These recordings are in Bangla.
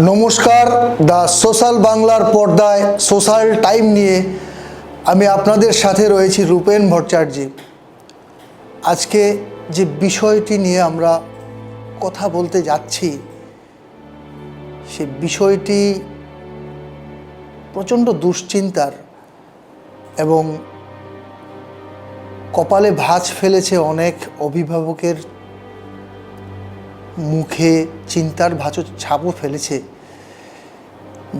নমস্কার, দ্য সোশ্যাল বাংলার পর্দায় সোশ্যাল টাইম নিয়ে আমি আপনাদের সাথে রয়েছি রূপেন ভট্টাচার্য। আজকে যে বিষয়টি নিয়ে আমরা কথা বলতে যাচ্ছি সে বিষয়টি প্রচণ্ড দুশ্চিন্তার এবং কপালে ভাঁজ ফেলেছে অনেক অভিভাবকের মুখে, চিন্তার ভাঁজও ছাপও ফেলেছে।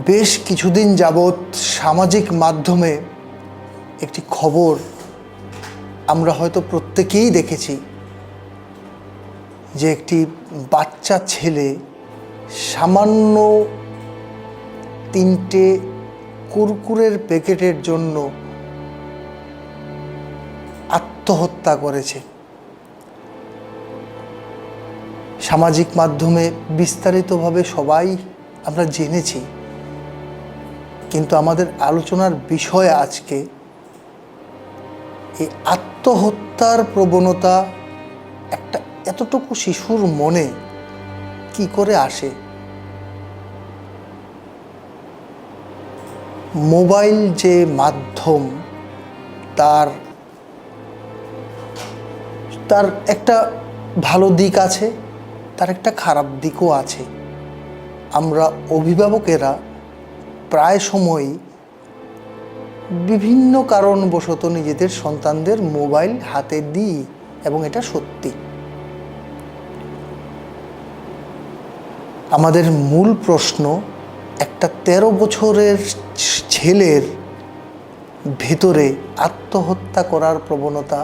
বেশ কিছুদিন যাবৎ সামাজিক মাধ্যমে একটি খবর আমরা হয়তো প্রত্যেকেই দেখেছি যে একটি বাচ্চা ছেলে সামান্য 3টে কুরকুরের প্যাকেটের জন্য আত্মহত্যা করেছে। সামাজিক মাধ্যমে বিস্তারিতভাবে সবাই আমরা জেনেছি, কিন্তু আমাদের আলোচনার বিষয় আজকে এই আত্মহত্যার প্রবণতা একটা এতটুকু শিশুর মনে কি করে আসে। মোবাইল যে মাধ্যম, তার একটা ভালো দিক আছে, তার একটা খারাপ দিকও আছে। আমরা অভিভাবকেরা প্রায় সময়ই বিভিন্ন কারণবশত নিজেদের সন্তানদের মোবাইল হাতে দিই এবং এটা সত্যি। আমাদের মূল প্রশ্ন, একটা 13 বছরের ছেলের ভেতরে আত্মহত্যা করার প্রবণতা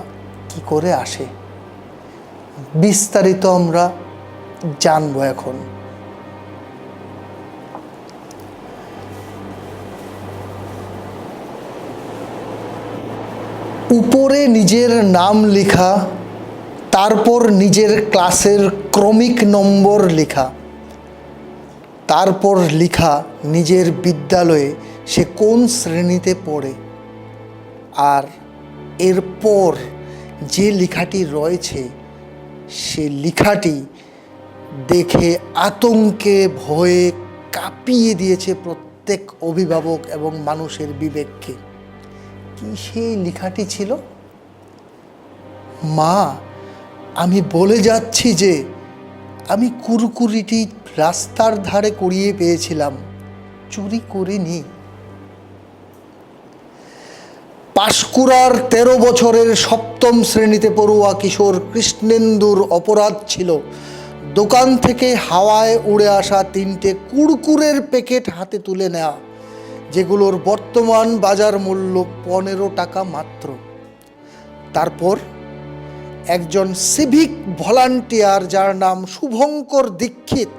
কি করে আসে? বিস্তারিত আমরা জানব এখন। উপরে নিজের নাম লেখা, তারপর নিজের ক্লাসের ক্রমিক নম্বর লেখা, তারপর লেখা নিজের বিদ্যালয়ে সে কোন শ্রেণীতে পড়ে, আর এরপর যে লেখাটি রয়েছে সে লেখাটি দেখে আতঙ্কে ভয়ে কাঁপিয়ে দিয়েছে প্রত্যেক অভিভাবক এবং মানুষের বিবেককে। কি সেই লেখাটি ছিল? মা, আমি বলে যাচ্ছি যে আমি কুরকুরিটি রাস্তার ধারে কুড়িয়ে পেয়েছিলাম, চুরি করিনি। পাঁশকুড়ার 13 বছরের 7ম শ্রেণীতে পড়ুয়া কিশোর কৃষ্ণেন্দুর অপরাধ ছিল দোকান থেকে হাওয়ায় উড়ে আসা 3টে কুরকুরের প্যাকেট হাতে তুলে নেওয়া, যেগুলোর বর্তমান বাজার মূল্য 15 টাকা মাত্র। তারপর একজন সিভিক ভলান্টিয়ার, যার নাম শুভঙ্কর দীক্ষিত,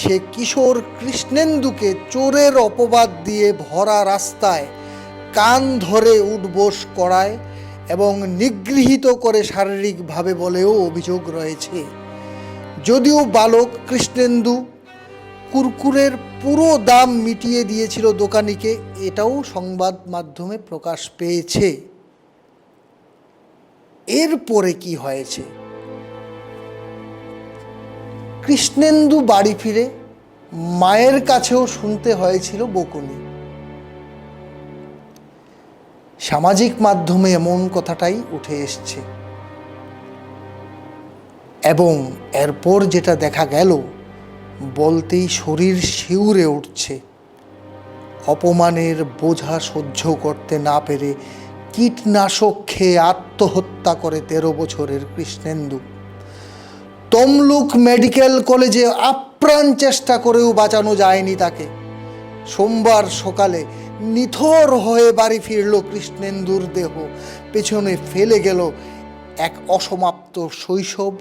সে কিশোর কৃষ্ণেন্দুকে চোরের অপবাদ দিয়ে ভরা রাস্তায় কান ধরে উঠবোস করায় এবং নিগৃহীত করে শারীরিকভাবে বলেও অভিযোগ রয়েছে। যদিও বালক কৃষ্ণেন্দু কুরকুরের পুরো দাম মিটিয়ে দিয়েছিল দোকানিকে, এটাও সংবাদ মাধ্যমে প্রকাশ পেয়েছে। এরপরে কি হয়েছে? কৃষ্ণেন্দু বাড়ি ফিরে মায়ের কাছেও শুনতে হয়েছিল বকুনি। সামাজিক মাধ্যমে এমন কথাটাই উঠে এসছে এবং এরপর যেটা দেখা গেল বলতেই শরীর শিউরে উঠছে। অপমানের বোঝা সহ্য করতে না পেরে কীটনাশক খেয়ে আত্মহত্যা করে 13 বছরের কৃষ্ণেন্দু। তমলুক মেডিকেল কলেজে আপ্রাণ চেষ্টা করেও বাঁচানো যায়নি তাকে। সোমবার সকালে নিথর হয়ে বাড়ি ফিরল কৃষ্ণেন্দুর দেহ। পেছনে ফেলে গেল এক অসমাপ্ত শৈশব,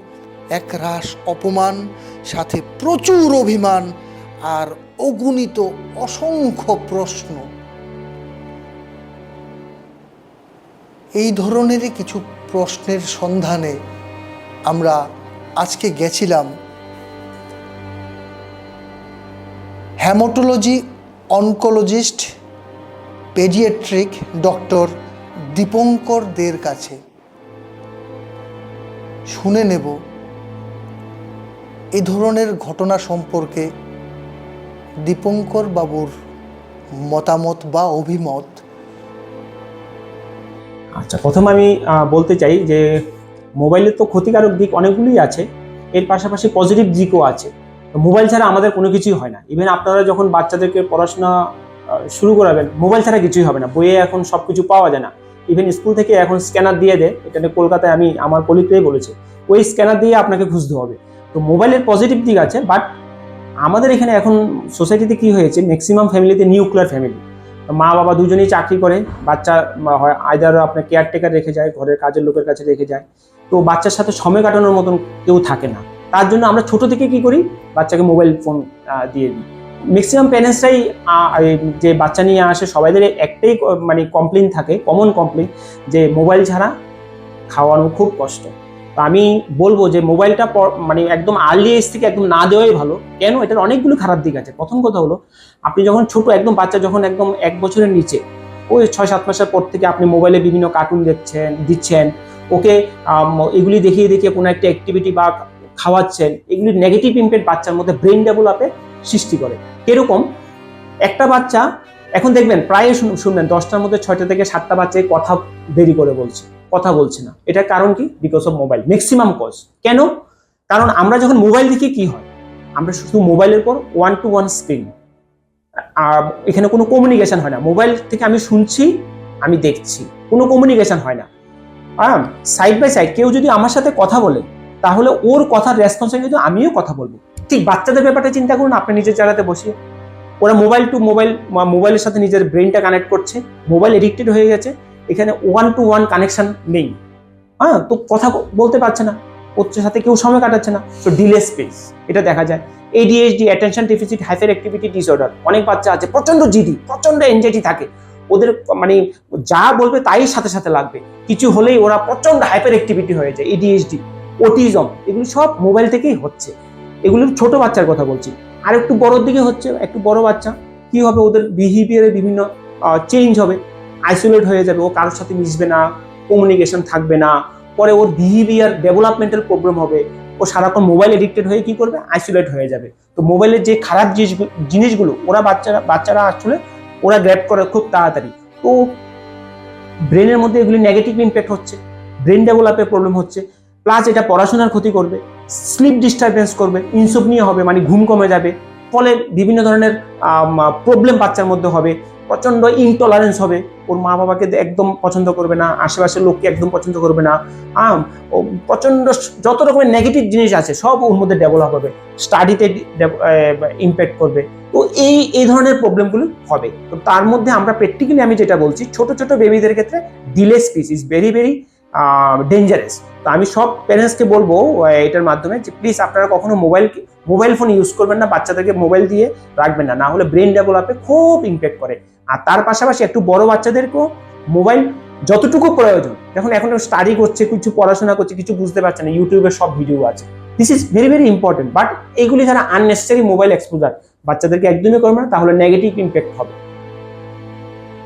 এক রাশ অপমান, সাথে প্রচুর অভিমান আর অগণিত অসংখ্য প্রশ্ন। এই ধরনেরই কিছু প্রশ্নের সন্ধানে আমরা আজকে গেছিলাম hematology oncologist paediatric doctor Dipankar দের কাছে। শুনে নেব এ ধরনের ঘটনা সম্পর্কে দীপঙ্কর বাবুর মতামত বা অভিমত। আচ্ছা, প্রথমে আমি বলতে চাই যে মোবাইলের তো ক্ষতিকারক দিক অনেকগুলোই আছে, এর পাশাপাশি পজিটিভ দিকও আছে। মোবাইল ছাড়া আমাদের কোনো কিছুই হয় না। ইভেন আপনারা যখন বাচ্চাদেরকে পড়াশোনা শুরু করাবেন, মোবাইল ছাড়া কিছুই হবে না। বইয়ে এখন সব কিছু পাওয়া যায় না। ইভেন স্কুল থেকে এখন স্ক্যানার দিয়ে দেয়, এটা কলকাতায় আমি আমার কলিগরাই বলেছে, ওই স্ক্যানার দিয়ে আপনাকে খুঁজতে হবে। তো মোবাইলের পজিটিভ দিক আছে, বাট আমাদের এখানে এখন সোসাইটিতে কি হয়েছে, ম্যাক্সিমাম ফ্যামিলিতে নিউক্লিয়ার ফ্যামিলি, মা বাবা দুজনেই চাকরি করে, বাচ্চা হয় আইদার আপনার কেয়ারটেকার রেখে যায়, ঘরের কাজের লোকের কাছে রেখে যায়, তো বাচ্চার সাথে সময় কাটানোর মতন কেউ থাকে না। তার জন্য আমরা ছোট থেকে কি করি, বাচ্চাকে মোবাইল ফোন দিয়ে দিই। ম্যাক্সিমাম প্যারেন্টসরাই যে বাচ্চা নিয়ে আসে সবাইদের একটাই মানে কমপ্লেন থাকে, কমন কমপ্লেন, যে মোবাইল ছাড়া খাওয়ানো খুব কষ্ট। তো আমি বলবো যে মোবাইলটা মানে একদম আর্লি এজ থেকে একদম না দেওয়াই ভালো। কেন? এটার অনেকগুলো খারাপ দিক আছে। প্রথম কথা হলো, আপনি যখন ছোট একদম বাচ্চা, যখন একদম 1 বছরের নিচে, ওই 6-7 মাসের পর থেকে আপনি মোবাইলে বিভিন্ন কার্টুন দিচ্ছেন, ওকে এগুলি দেখিয়ে দেখিয়ে কোনো একটা অ্যাক্টিভিটি বা খাওয়াচ্ছেন, এগুলি নেগেটিভ ইম্প্যাক্ট বাচ্চার মধ্যে ব্রেন ডেভেলপে সৃষ্টি করে। এরকম একটা বাচ্চা এখন দেখবেন প্রায় শুনবেন 10টার মধ্যে 6টা থেকে 7টা বাচ্চাই কথা দেরি করে কথা বলছে না। এটার কারণ কি? Because of mobile. Maximum cause কেন? কারণ আমরা যখন মোবাইল দেখি কি হয়, আমরা শুধু মোবাইলের পর 1-to-1 স্ক্রিন, আর এখানে কোনো কমিউনিকেশন হয় না। মোবাইল থেকে আমি শুনছি, আমি দেখছি, কোনো কমিউনিকেশন হয় না। সাইড বাই সাইড কেউ যদি আমার সাথে কথা বলে, তাহলে ওর কথার রেসপন্সে কিন্তু আমিও কথা বলবো। ঠিক বাচ্চাদের ব্যাপারটা চিন্তা করুন, আপনি নিজের জায়গাতে বসিয়ে, ওরা মোবাইলের সাথে নিজের ব্রেনটা কানেক্ট করছে, মোবাইল এডিক্টেড হয়ে গেছে, এখানে 1-to-1 কানেকশন নেই। তো কথা বলতে পারছে না, ওর সাথে কেউ সময় কাটাচ্ছে না। তো ডিলে স্পেস, এটা দেখা যায়। ADHD, attention deficit hyper activity disorder, অনেক বাচ্চা আছে প্রচন্ড জিদি, প্রচন্ড এনজাইটি থাকে, ওদের মানে যা বলবে তাই সাথে সাথে লাগবে, কিছু হলেই ওরা প্রচন্ড হাইপার অ্যাক্টিভিটি হয়ে যায়। ADHD, অটিজম, এগুলি সব মোবাইল থেকেই হচ্ছে। এগুলো ছোট বাচ্চার কথা বলছি। আর একটু বড়োর দিকে হচ্ছে, একটু বড় বাচ্চা কি হবে, ওদের বিহেভিয়ারে বিভিন্ন চেঞ্জ হবে, আইসোলেট হয়ে যাবে, ও কারোর সাথে মিশবে না, কমিউনিকেশন থাকবে না, পরে ওর বিহেভিয়ার ডেভেলপমেন্টাল প্রবলেম হবে, ও সারাক্ষণ মোবাইল এডিক্টেড হয়ে কি করবে, আইসোলেট হয়ে যাবে। তো মোবাইলের যে খারাপ জিনিসগুলো বাচ্চারা আসলে ওরা গ্র্যাব করে খুব তাড়াতাড়ি, তো ব্রেনের মধ্যে এগুলি নেগেটিভ ইম্প্যাক্ট হচ্ছে, ব্রেন ডেভেলপের প্রবলেম হচ্ছে, প্লাস এটা পড়াশোনার ক্ষতি করবে, স্লিপ ডিস্টারবেন্স করবে, ইনসোমনিয়া হবে, মানে ঘুম কমে যাবে, ফলে বিভিন্ন ধরনের প্রবলেম বাচ্চার মধ্যে হবে, প্রচন্ড ইনটলারেন্স হবে, ওর মা বাবাকে একদম পছন্দ করবে না, আশেপাশের লোককে একদম পছন্দ করবে না, প্রচন্ড যত রকমের নেগেটিভ জিনিস আছে সব ওর মধ্যে ডেভেলপ হবে, স্টাডিতে ইম্প্যাক্ট করবে। তো এই ধরনের প্রবলেমগুলো হবে। তো তার মধ্যে আমরা প্র্যাকটিক্যালি আমি যেটা বলছি, ছোট ছোট বেবিদের ক্ষেত্রে delay speech is very very dangerous. তো আমি সব প্যারেন্টসকে বলবো এটার মাধ্যমে যে প্লিজ আপনারা কখনো মোবাইল ফোন ইউজ করবেন না, বাচ্চাদেরকে মোবাইল দিয়ে রাখবেন না, না হলে ব্রেন ডেভেলপে খুব ইম্প্যাক্ট করে। আর তার পাশাপাশি একটু বড় বাচ্চাদেরকেও মোবাইল যতটুকু প্রয়োজন, এখন স্টাডি করছে, কিছু পড়াশোনা করছে, কিছু বুঝতে পারছে না, ইউটিউবে সব ভিডিও আছে, this is very very important. But এইগুলি যারা আননেসেসারি মোবাইল এক্সপোজার বাচ্চাদেরকে একদমই করবে না, তাহলে নেগেটিভ ইম্প্যাক্ট হবে,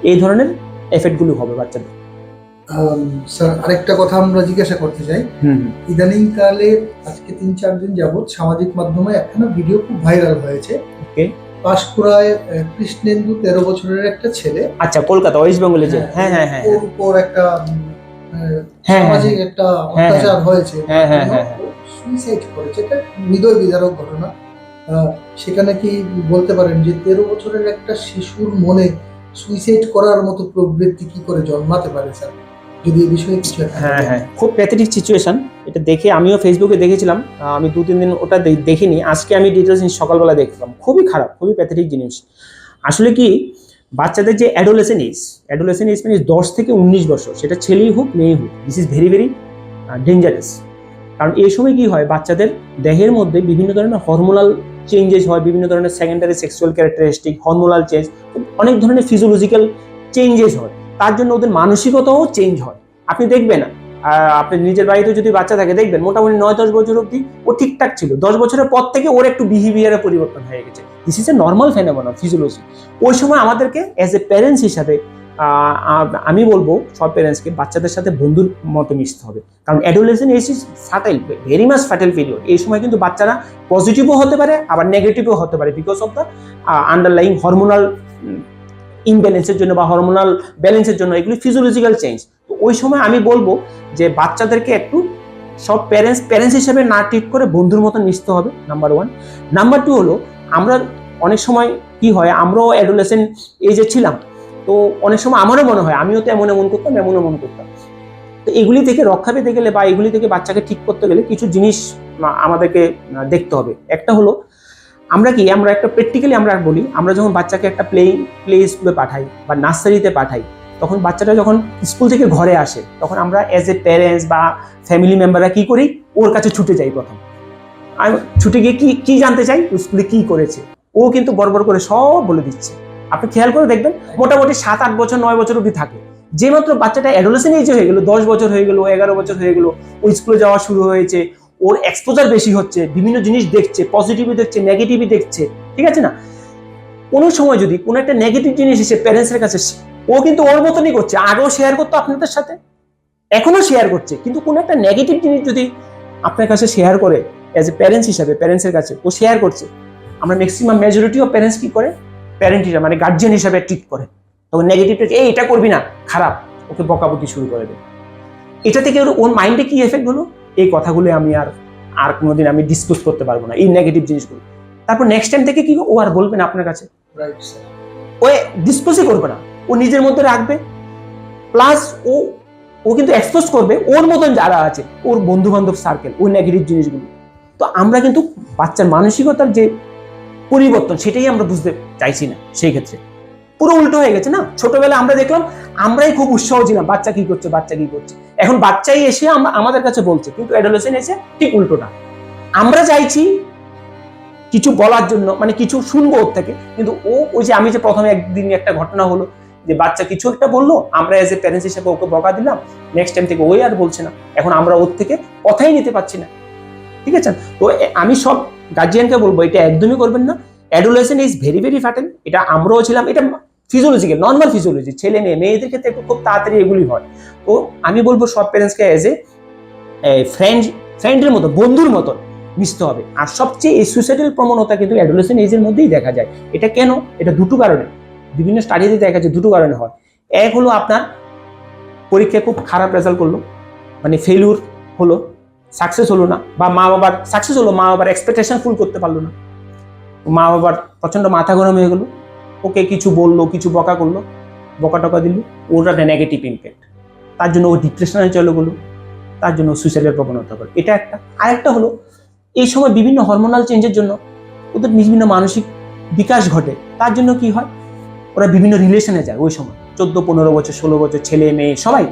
এই ধরনের এফেক্টগুলো হবে বাচ্চাদের। স্যার, আরেকটা কথা আমরা জিজ্ঞাসা করতে চাই। ইদানিং কালে আজকে 3-4 দিন যাবত সামাজিক মাধ্যমে একখানা ভিডিও খুব ভাইরাল হয়েছে। পাঁশকুড়ায় কৃষ্ণেন্দু 13 বছরের একটা ছেলে, আচ্ছা, কলকাতা ওয়েস্ট বেঙ্গলে যে, ওর উপর একটা সামাজিক একটা অত্যাচার হয়েছে, সুইসাইড করেছে। এটা হৃদয় বিদারক ঘটনা। সেখানে কি বলতে পারেন যে 13 বছরের একটা শিশুর মনে সুইসাইড করার মতো প্রবৃত্তি কি করে জন্মাতে পারে স্যার, যদি এই বিষয়ে কিছু? খুব প্যাথেটিক সিচুয়েশন। এটা দেখে আমিও ফেসবুকে দেখেছিলাম, আমি 2-3 দিন ওটা দেখিনি, আজকে আমি ডিটেলস সকালবেলা দেখলাম। খুবই খারাপ, খুবই প্যাথেটিক জিনিস। আসলে কি, বাচ্চাদের যে অ্যাডোলেসেন্ট এজ মানে 10 থেকে 19 বছর, সেটা ছেলেই হোক মেয়ে হোক, this is very very dangerous. কারণ এই সময় কি হয়, বাচ্চাদের দেহের মধ্যে বিভিন্ন ধরনের হরমোনাল চেঞ্জেস হয়, বিভিন্ন ধরনের secondary sexual characteristic, hormonal change, অনেক ধরনের ফিজিওলজিক্যাল চেঞ্জেস হয়। তার জন্য ওদের মানসিকতাও চেঞ্জ হয়। আপনি দেখবেন, আপনি নিজের বাড়িতে যদি বাচ্চা থাকে দেখবেন, মোটামুটি 9-10 বছর অবধি ও ঠিকঠাক ছিল, 10 বছরের পর থেকে ওর একটু বিহেভিয়ারে পরিবর্তন হয়ে গেছে। This is a normal phenomenon, physiology. ওই সময় আমাদেরকে অ্যাজ এ প্যারেন্টস হিসাবে আমি বলবো সব প্যারেন্টসকে বাচ্চাদের সাথে বন্ধুর মতো মিশতে হবে, কারণ adolescent age is fertile, very much fertile period. এই সময় কিন্তু বাচ্চারা পজিটিভও হতে পারে আবার নেগেটিভও হতে পারে, because of the underlying hormonal ইমব্যালেন্সের জন্য বা হরমোনাল ব্যালেন্সের জন্য, এগুলি ফিজিওলজিক্যাল চেঞ্জ। তো ওই সময় আমি বলবো যে বাচ্চাদেরকে একটু সব প্যারেন্টস হিসেবে না ট্রিট করে বন্ধুর মতন মিশতে হবে, নাম্বার 1। নাম্বার 2 হলো, আমরা অনেক সময় কি হয়, আমরাও অ্যাডোলেসেন্ট এজে ছিলাম, তো অনেক সময় আমারও মনে হয় আমিও তো এমন করতাম। তো এগুলি থেকে রক্ষা পেতে গেলে বা এগুলি থেকে বাচ্চাকে ঠিক করতে গেলে কিছু জিনিস আমাদেরকে দেখতে হবে। একটা হলো, আমরা একটা প্র্যাকটিক্যালি আমরা বলি, আমরা যখন বাচ্চাকে একটা প্লে স্কুলে পাঠাই বা নার্সারিতে পাঠাই, তখন বাচ্চাটা যখন স্কুল থেকে ঘরে আসে, তখন আমরা অ্যাজ এ প্যারেন্টস বা ফ্যামিলি মেম্বাররা কি করি, ওর কাছে ছুটে যাই। প্রথম আমি ছুটে গিয়ে কি জানতে চাই, স্কুলে কি করেছে। ও কিন্তু বড় করে সব বলে দিচ্ছে। আপনি খেয়াল করে দেখবেন, মোটামুটি 7-8 বছর 9 বছর অবধি থাকে। যে মাত্র বাচ্চাটা অ্যাডোলেসেন্ট এজে হয়ে গেল, 10 বছর হয়ে গেল, 11 বছর হয়ে গেল, ও স্কুলে যাওয়া শুরু হয়েছে, ওর এক্সপোজার বেশি হচ্ছে, বিভিন্ন জিনিস দেখছে, পজিটিভই দেখছে, নেগেটিভই দেখছে, ঠিক আছে না? কোনো সময় যদি কোনো একটা নেগেটিভ জিনিস এসে প্যারেন্টসের কাছে, ও কিন্তু ওর মতনই করছে, আগেও শেয়ার করতো আপনাদের সাথে, এখনো শেয়ার করছে, কিন্তু কোনো একটা নেগেটিভ জিনিস যদি আপনার কাছে শেয়ার করে অ্যাজ এ প্যারেন্টস হিসাবে, প্যারেন্টসের কাছে ও শেয়ার করছে, আমরা ম্যাক্সিমাম মেজরিটি অফ প্যারেন্টস কি করে, প্যারেন্ট হিসাবে মানে গার্জিয়ান হিসাবে ট্রিট করে। তখন নেগেটিভটা, এটা করবি না, খারাপ, ওকে বকাবকি শুরু করে দেয়। এটা থেকে ওর মাইন্ডে কি এফেক্ট হলো, এই কথাগুলো আমি আর কোনোদিন আমি ডিসকাস করতে পারবো না, এই নেগেটিভ জিনিসগুলো। তারপর নেক্সট টাইম থেকে কি ও আর বলবে না আপনার কাছে, ও ডিসকাসই করবে না, ও নিজের মধ্যে রাখবে। প্লাস ও কিন্তু এক্সপোজ করবে ওর মতন যারা আছে, ওর বন্ধু বান্ধব সার্কেল, ওই নেগেটিভ জিনিসগুলো। তো আমরা কিন্তু বাচ্চার মানসিকতার যে পরিবর্তন, সেটাই আমরা বুঝতে চাইছি না। সেই ক্ষেত্রে পুরো উল্টো হয়ে গেছে না। ছোটবেলায় আমরা দেখলাম, আমরাই খুব উৎসাহ ছিলাম, বাচ্চা কি করছে। এখন বাচ্চাই এসে আমাদের কাছে বলছে, কিন্তু অ্যাডোলেসেন্ট এসে ঠিক উল্টোটা। আমরা চাইছি কিছু বলার জন্য, মানে কিছু শুনবো ওর থেকে, কিন্তু ওই যে আমি যে প্রথমে একদিন একটা ঘটনা হলো যে বাচ্চা কিছু একটা বললো, আমরা এজ এ প্যারেন্টস হিসেবে ওকে বকা দিলাম, নেক্সট টাইম থেকে ওই আর বলছে না, এখন আমরা ওর থেকে কথাই নিতে পারছি না, ঠিক আছে? তো আমি সব গার্জিয়ানকে বলবো, এটা একদমই করবেন না। Adolescent is very very fertile, এটা আমরাও ছিলাম, এটা ফিজিওলজিক্যাল, নর্মাল ফিজিওলজি। ছেলে মেয়েদের ক্ষেত্রে খুব তাড়াতাড়ি এগুলি হয়। তো আমি বলবো সব প্যারেন্টসকে এজ এ ফ্রেন্ডের মতো, বন্ধুর মতো মিশতে হবে। আর সবচেয়ে এই সুইসাইডাল প্রবণতা কিন্তু অ্যাডোলেসেন্ট এজের মধ্যেই দেখা যায়। এটা কেন? এটা দুটো কারণে, বিভিন্ন স্টাডিতে দেখা যায় দুটো কারণে হয়। এক হলো, আপনার পরীক্ষায় খুব খারাপ রেজাল্ট করলো, মানে ফেলিউর হলো, সাকসেস হলো না, বা মা বাবার সাকসেস হলো, মা বাবার এক্সপেকটেশন ফুল করতে পারলো না, মা বাবার প্রচন্ড মাথা গরম হয়ে গেলো, ওকে কিছু বললো, কিছু বকা করলো, বকা টকা দিল, ওর একটা নেগেটিভ ইম্প্যাক্ট, তার জন্য ও ডিপ্রেশনে চলে গেলো, তার জন্য সুইসাইডের প্রবণতা করে। এটা একটা। আরেকটা হলো, এই সময় বিভিন্ন হরমোনাল চেঞ্জের জন্য ওদের বিভিন্ন মানসিক বিকাশ ঘটে, তার জন্য কি হয়, ওরা বিভিন্ন রিলেশনে যায় ওই সময়, 14-15 বছর 16 বছর ছেলে মেয়ে সবাই,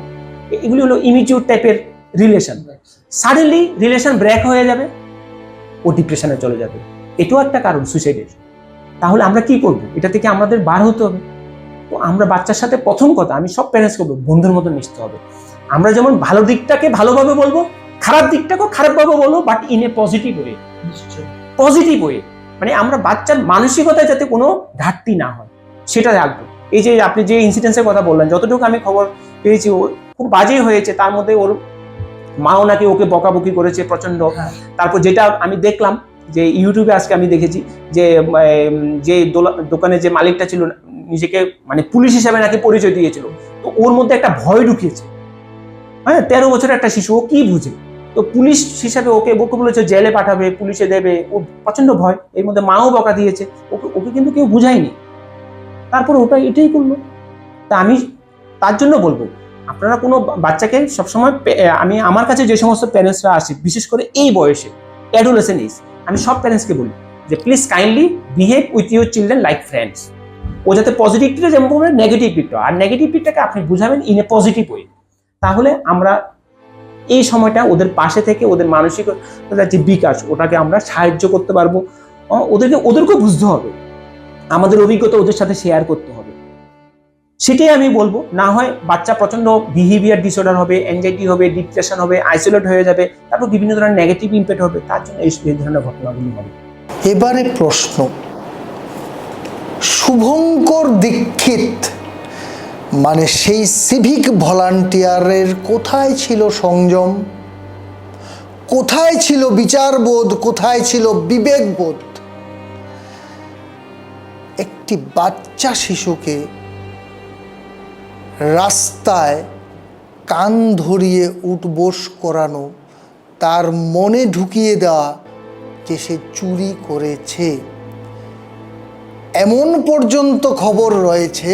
এগুলি হলো ইমিচিউর টাইপের রিলেশন। সাডেনলি রিলেশন ব্রেক হয়ে যাবে, ও ডিপ্রেশনে চলে যাবে, এটাও একটা কারণ সুইসাইডের। তাহলে আমরা কি করব? এটা থেকে আমাদের বার হতে হবে। তো আমরা বাচ্চার সাথে প্রথম কথা আমি সব প্যারেন্টস করবো, বন্ধুর মতো মিশতে হবে। আমরা যেমন ভালো দিকটাকে ভালোভাবে বলবো, খারাপ দিকটাকেও খারাপভাবে বলবো, but in a positive way. মানে আমরা বাচ্চার মানসিকতায় যাতে কোনো ঘাটতি না হয় সেটা রাখবো। এই যে আপনি যে ইনসিডেন্সের কথা বললেন, যতটুকু আমি খবর পেয়েছি ও খুব বাজে হয়েছে, তার মধ্যে ওর মাও নাকি ওকে বকাবকি করেছে প্রচন্ড। তারপর যেটা আমি দেখলাম যে ইউটিউবে আজকে আমি দেখেছি যে দোকানে যে মালিকটা ছিল, নিজেকে মানে পুলিশ হিসাবে নাকি পরিচয় দিয়েছিল, তো ওর মধ্যে একটা ভয় ঢুকিয়েছে। হ্যাঁ, 13 বছরের একটা শিশু, ও কি বুঝে? তো পুলিশ হিসাবে ওকে বলেছে জেলে পাঠাবে, পুলিশে দেবে, ও প্রচন্ড ভয়। এর মধ্যে মাও বকা দিয়েছে, ওকে কিন্তু কেউ বুঝায়নি, তারপর ওটা এটাই করলো। তা আমি তার জন্য বলবো, আপনারা কোনো বাচ্চাকে সবসময়, আমি আমার কাছে যে সমস্ত প্যারেন্টসরা আসে, বিশেষ করে এই বয়সে অ্যাডোলেসেন্ট এজ, আমি সব প্যারেন্টসকে বলি যে please kindly behave with your children like friends. ও যাতে পজিটিভ দিকটা যেমন বলবেন, নেগেটিভ দিকটা, আর নেগেটিভ দিকটাকে আপনি বুঝাবেন ইন এ পজিটিভ ওয়ে। তাহলে আমরা এই সময়টা ওদের পাশে থেকে ওদের মানসিক যে বিকাশ, ওটাকে আমরা সাহায্য করতে পারবো। ওদেরকেও বুঝতে হবে, আমাদের অভিজ্ঞতা ওদের সাথে শেয়ার করতে হবে, সেটাই আমি বলবো। না হয় বাচ্চা প্রচন্ড বিহেভিয়ার ডিসঅর্ডার হবে, অ্যাংজাইটি হবে, ডিপ্রেশন হবে, আইসোলেট হয়ে যাবে, তারপর বিভিন্ন ধরনের নেগেটিভ ইম্প্যাক্ট হবে, তার জন্য এই ধরনের ঘটনাগুলো হবে। এবারে প্রশ্ন, শুভঙ্কর দীক্ষিত মানে সেই সিভিক ভলান্টিয়ারের কোথায় ছিল সংযম, কোথায় ছিল বিচারবোধ, কোথায় ছিল বিবেকবোধ? একটি বাচ্চা শিশুকে রাস্তায় কান ধরিয়ে উঠবোস করানো, তার মনে ঢুকিয়ে দেওয়া যে সে চুরি করেছে, এমন পর্যন্ত খবর রয়েছে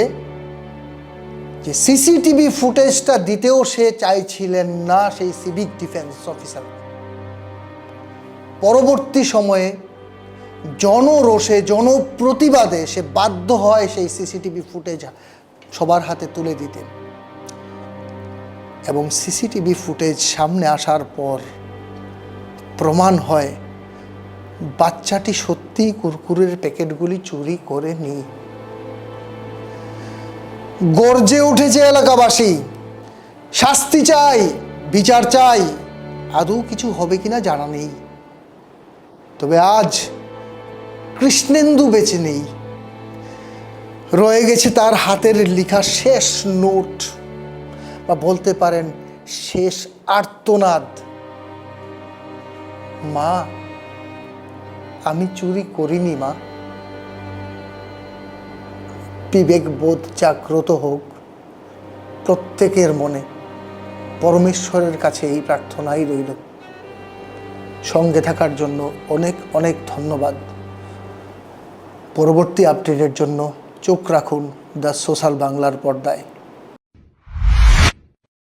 যে সিসিটিভি ফুটেজটা দিতেও সে চাইছিলেন না সেই সিভিক ডিফেন্স অফিসার। পরবর্তী সময়ে জনরোষে, জনপ্রতিবাদে সে বাধ্য হয় সেই সিসিটিভি ফুটেজ সবার হাতে তুলে দিতে। এবং সিসিটিভি ফুটেজ সামনে আসার পর প্রমাণ হয় বাচ্চাটি সত্যিই কুরকুরের প্যাকেটগুলি চুরি করেনি। গর্জে উঠেছে এলাকাবাসী, শাস্তি চাই, বিচার চাই। আদৌ কিছু হবে কিনা জানা নেই, তবে আজ কৃষ্ণেন্দু বেঁচে নেই, রয়ে গেছে তার হাতের লেখা শেষ নোট, বা বলতে পারেন শেষ আর্তনাদ। মা, আমি চুরি করিনি মা। বিবেকবোধ জাগ্রত হোক প্রত্যেকের মনে, পরমেশ্বরের কাছে এই প্রার্থনাই রইল। সঙ্গে থাকার জন্য অনেক অনেক ধন্যবাদ। পরবর্তী আপডেটের জন্য চোখ রাখুন দ্য সোশ্যাল বাংলার পর্দায়।